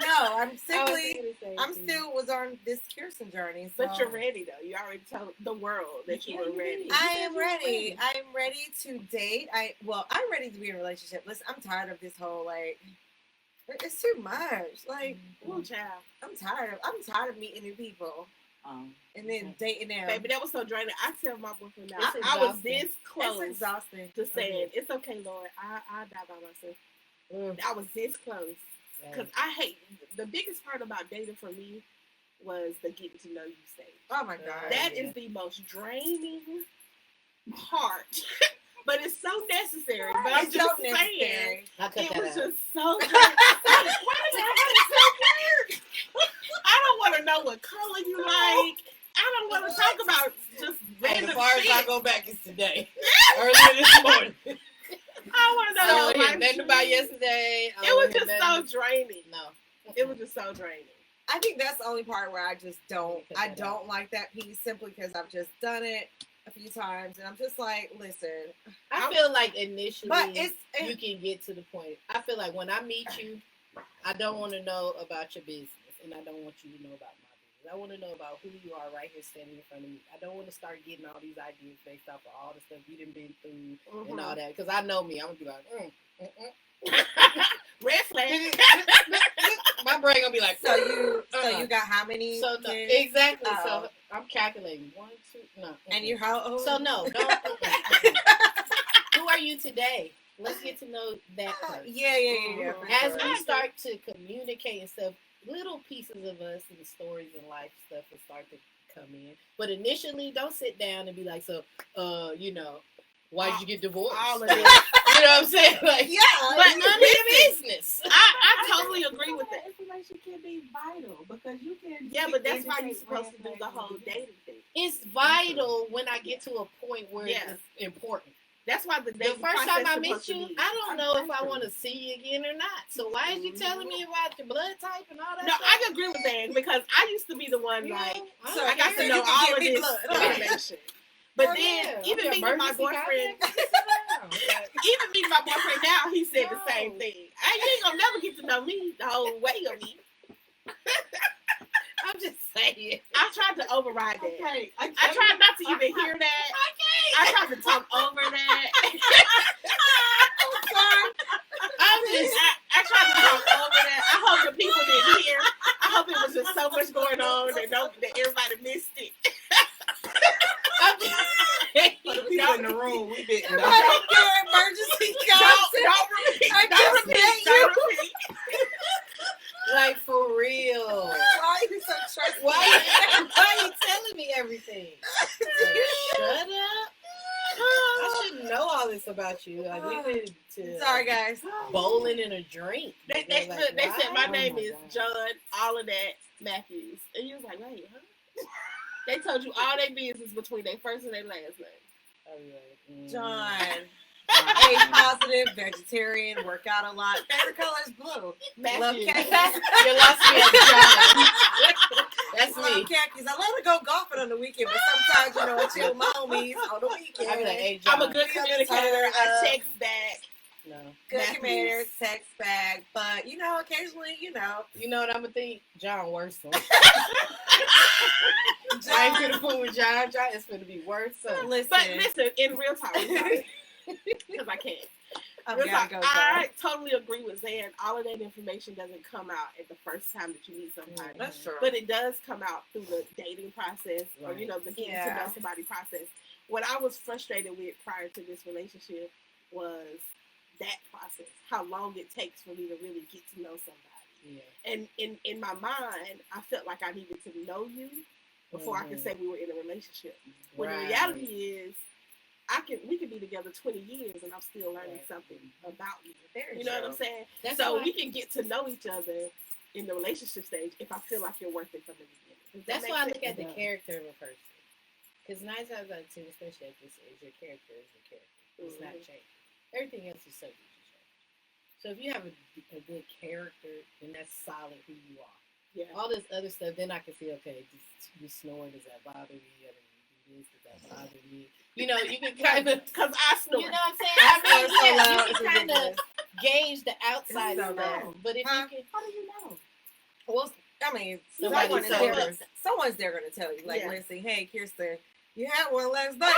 No, I'm I was simply. thinking the same I'm thing. still was on this Kirsten journey. So But you're ready though. You already told the world that you were ready. I am ready. I'm ready to date. I'm ready to be in a relationship. Listen, I'm tired of this whole it's too much. Like Ooh, child. I'm tired of meeting new people and then dating them. Baby, that was so draining. I tell my boyfriend now, It's I was exhausting. this It's close exhausting. to saying, it's okay, Lord. I'll die by myself. I was this close. Because I hate, the biggest part about dating for me was the getting to know you stage. Oh my God. That is the most draining part. But it's so necessary. But I'm It's just so saying, necessary. I cut it that was out. just so good. Why is it so weird? I don't want to know what color you like. I don't want to talk about just Hey, random the far as shit. I go back is today. Earlier this morning. I want to I know don't your hear life nothing about shit. yesterday. It was just so draining. No. It was just so draining. I think that's the only part where I just don't. Cut I that don't like that piece simply because I've just done it a few times, and I'm just like, listen. I feel like initially But you can get to the point. I feel like when I meet you, I don't want to know about your business, and I don't want you to know about my business. I want to know about who you are right here standing in front of me. I don't want to start getting all these ideas based off of all the stuff you done been through and all that. Because I know me. I'm going to be like, Red flag. my brain going to be like, So you got how many? So no, kids? exactly. Oh. So I'm calculating 1, 2, no. And you're how old? So no, don't. Who are you today? Let's get to know that person. Yeah. Mhm. for As sure. we start to communicate and stuff, little pieces of us and stories and life stuff will start to come in. But initially, don't sit down and be like, so, why'd you get divorced? All of this. You know what I'm saying? Like, Yeah, but none of your business. I totally agree with that. Information can be vital because you can. Yeah, but that's why you're supposed to do the whole dating thing. It's vital when I get to a point where Yeah. it's important. That's why the The dating first process time I supposed met to you, be- I don't know if I want to see you again or not. So why is you telling me about your blood type and all that No, stuff? I agree with that because I used to be the one You like know, So I got so to you know can all give of me this blood. information. But Oh, then yeah. even Okay, me and my emergency boyfriend, contact, sit down. Like, even me and my boyfriend now, he said the No. same thing. You ain't gonna never get to know me the whole way of me. I'm just saying. I tried to override that. Okay. I tried not to even hear that. I tried to talk over that. I'm just. I tried to talk over that. I hope the people didn't hear. I hope it was just so much going on that everybody missed it. I'm just saying. For the people in the room, we didn't know. Emergency contact. Don't repeat. I Don't just repeat. met Don't repeat. Like, for real. Why are you so trustful? Why are you telling me everything? Like, shut up. I should know all this about you. Like, we went to Sorry, guys. bowling and a drink. They They're like, they said my why? name Oh my is God. John, all of that, Matthews. And you was like, wait, huh? They told you all their business between their first and their last name. I was like, John. A positive, vegetarian, work out a lot. Favorite color is blue. Love Matthews. khakis. You lost me at John. That's Love me. khakis. I love to go golfing on the weekend, but sometimes, I chill with my homies on the weekend. I be like, hey, John. I'm a good communicator. I text back. No. Good Matthews. commander, text back, but occasionally, You know what I'm going to think? John Worson. I John, ain't gonna fool with John. John is gonna be worse. listen, But listen, in real talk, because I can't. I've Real got talk, to go. I totally agree with Zan. All of that information doesn't come out at the first time that you meet somebody. That's true. But it does come out through the dating process or, Right. the getting to Yeah. know somebody process. What I was frustrated with prior to this relationship was that process, how long it takes for me to really get to know somebody. Yeah. And in my mind, I felt like I needed to know you before I could say we were in a relationship. When the Right. reality is, we could be together 20 years and I'm still learning Right. something about you. Very You know what true. I'm saying? That's So why- we can get to know each other in the relationship stage if I feel like you're worth it from the beginning. Does that That's make why I sense? look at the Yeah. character of a person. Because 9 times out of 10, especially at this age, your character is your character. It's not Mhm. changing. Everything else is subject to change. So if you have a good character, then that's solid who you are. Yeah. All this other stuff, then I can see, okay, you snore, does that bother me? I mean, you do this, does that bother me? You can kind of, Because I snore. you know what I'm saying? I mean, snore so yeah, loud, you it's can kind of ridiculous. gauge the outside so of bad. stuff. But if Huh? you can, How do you know? Well, I mean, Somebody someone's told there. us. Someone's there going to tell you. Like, Yeah. listen, hey, Kirsten, you had one last night.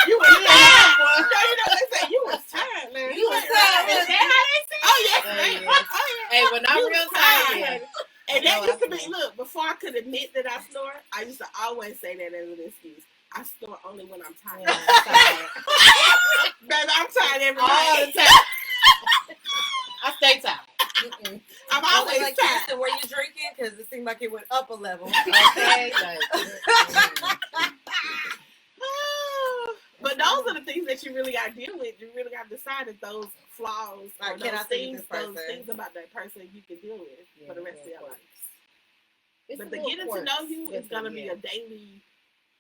You was tired. No, you know they say you was tired, man. You was ain't tired. right. Is that how they say? Oh yes, Oh, man. yeah. Oh, yeah. Hey, when I'm You real was tired, yeah. And I that know used to I be, snore. look, before I could admit that I snore, I used to always say that as an excuse. I snore only when I'm tired. Yeah, I'm tired. Baby, I'm tired every All the night. time. I stay tired. Mm-mm. I'm I was always like, tired. Kirsten, were you drinking? Because it seemed like it went up a level. Okay? Like, mm-mm. But those are the things that you really got to deal with. You really got to decide if those flaws or Like, can I those see things, this person? those things about that person you can deal with for the rest of your quirks. life. It's But the the little getting to quirks, know you but is gonna the- be yeah. a daily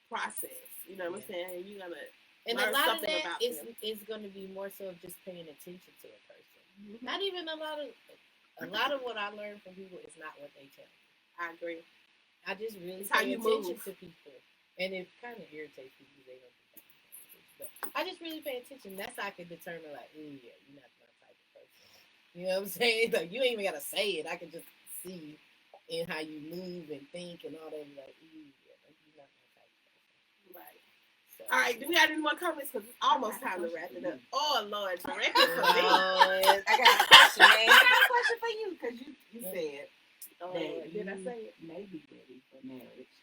process. You know what I'm saying? You're gonna And learn a lot of something that about is them. going to be more so of just paying attention to a person. Mm-hmm. Not even a lot of what I learn from people is not what they tell me. I agree. I just really It's how pay you attention move. to people, and it kind of irritates people. They don't be paying attention, but I just really pay attention. That's how I can determine, like, ooh, yeah, you're not my type of person. You know what I'm saying? Like, you ain't even gotta say it. I can just see in how you move and think and all that. Like, ooh, yeah, you're not my type of person. Right. So, All right. Do we have any more comments? Because it's almost time to wrap it up. Oh Lord, directly for me. Lord. I got a question, man. I got a question for you because you said Oh, that did I you say it? may be ready for marriage.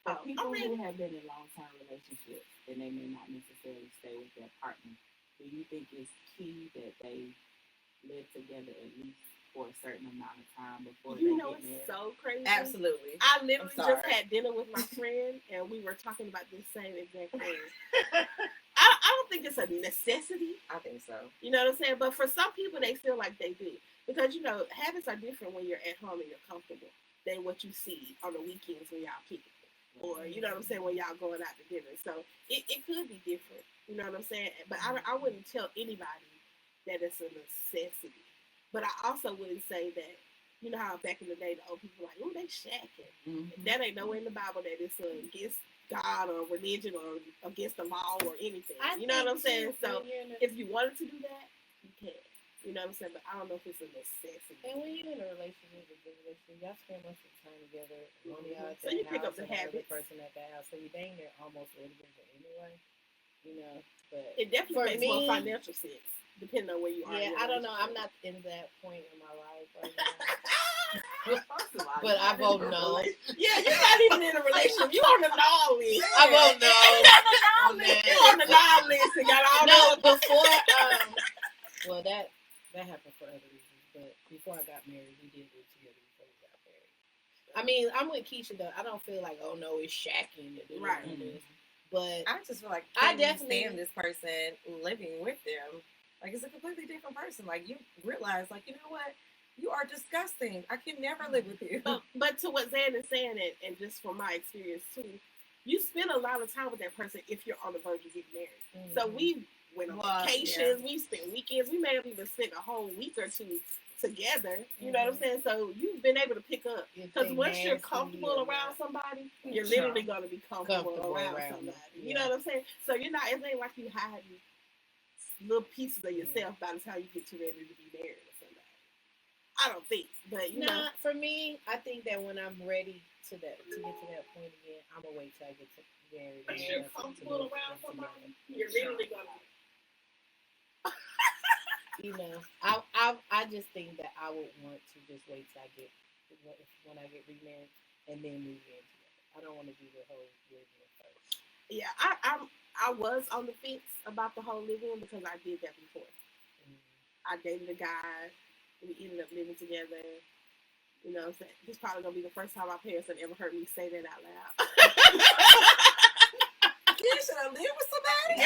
For Oh, people I'm ready. who have been in long-term relationships and they may not necessarily stay with their partner, do you think it's key that they live together at least for a certain amount of time before You they know, get married. it's so crazy. Absolutely. I literally I'm sorry. just had dinner with my friend, and we were talking about this same exact thing. I don't think it's a necessity. I think so. You know what I'm saying? But for some people, they feel like they do. Because, you know, habits are different when you're at home and you're comfortable than what you see on the weekends when y'all kicking. Or, you know what I'm saying, when y'all going out to dinner. So it could be different. You know what I'm saying? But I wouldn't tell anybody that it's a necessity. But I also wouldn't say that, you know how back in the day, the old people were like, oh, they shacking. Mm-hmm. That ain't nowhere in the Bible that it's against God or religion or against the law or anything. You know what I'm saying? So if you wanted to do that, you can. You know what I'm saying? But I don't know if it's a necessity. And when you're in a relationship, y'all spend most of the time together. One of y'all at So the you pick house up the and the other habits. person at the house. So you're dang near almost ready together anyway. You know, but It definitely for makes me, more financial sense, depending on where you are. yeah, in your I don't know. I'm relationship. not in that point in my life right now. First of all, But I you're vote not in a no. relationship. Yeah, you're not even in a relationship. You on the no list. I vote no. On that. You on the no list and got all No, that. before well that happened for other reasons, but before I got married, we did live together before we got married. I mean, I'm with Keisha though. I don't feel like, oh no, it's shacking to do Right. this. But I just feel like I I definitely- stand this person living with them. Like, it's a completely different person. Like, you realize, like, you know what? You are disgusting. I can never live with you. But to what Zan is saying, and just from my experience too, you spend a lot of time with that person if you're on the verge of getting married. So we went on vacations, we spent weekends, we may have even spent a whole week or two together. You know what I'm saying? So you've been able to pick up. Because once you're comfortable around somebody, you're literally going to be comfortable around somebody. You know what I'm saying? So you're not, it ain't like you hiding little pieces of yourself by the time you get too ready to be married or somebody. I don't think, but you know. for me, I think that when I'm ready to get to that point again, I'm gonna wait till I get to married. But you're comfortable around somebody, you're literally gonna. You know, I just think that I would want to just wait till I get when I get remarried and then move in together. I don't want to do the whole living first. Yeah, I was on the fence about the whole living because I did that before. I dated a guy. We ended up living together. You know what I'm saying? This is probably going to be the first time my parents have ever heard me say that out loud. You should have lived with somebody.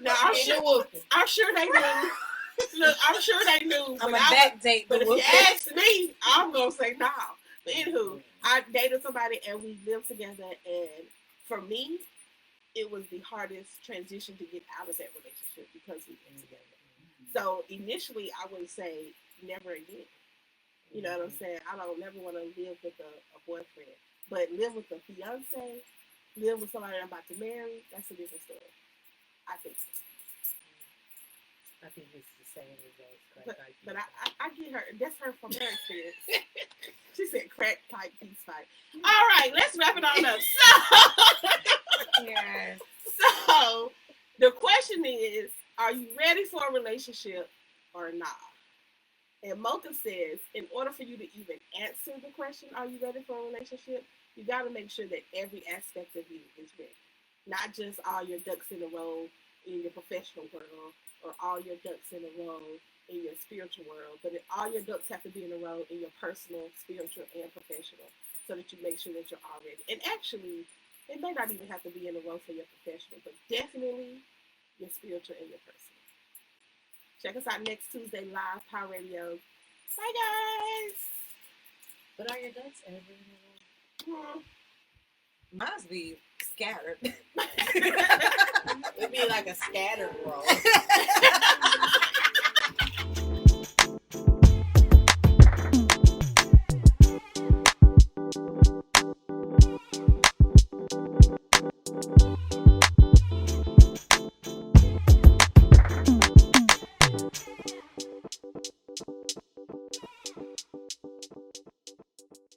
Now, I'm sure they knew. Look, I'm sure they knew. I'm a backdate. But if you ask me, I'm going to say no. But anywho, I dated somebody and we lived together. And for me, it was the hardest transition to get out of that relationship because we lived together. So initially, I would say never again. You know what I'm saying? I don't never want to live with a boyfriend. But live with a fiance, live with somebody I'm about to marry, that's a different story. I think so. I think it's the same as But I get her. That's her from her experience. She said crack pipe peace fight. All right, let's wrap it on up. Yes. So the question is, are you ready for a relationship or not? And Mocha says, in order for you to even answer the question, are you ready for a relationship? You got to make sure that every aspect of you is ready. Not just all your ducks in a row in your professional world or all your ducks in a row in your spiritual world, but all your ducks have to be in a row in your personal, spiritual, and professional so that you make sure that you're all ready. And actually, it may not even have to be in a row for your professional, but definitely your spiritual and your personal. Check us out next Tuesday live, POW Radio. Bye, guys. But are your ducks ever in a row? Mine's be scattered. It'd be like a scattered roll.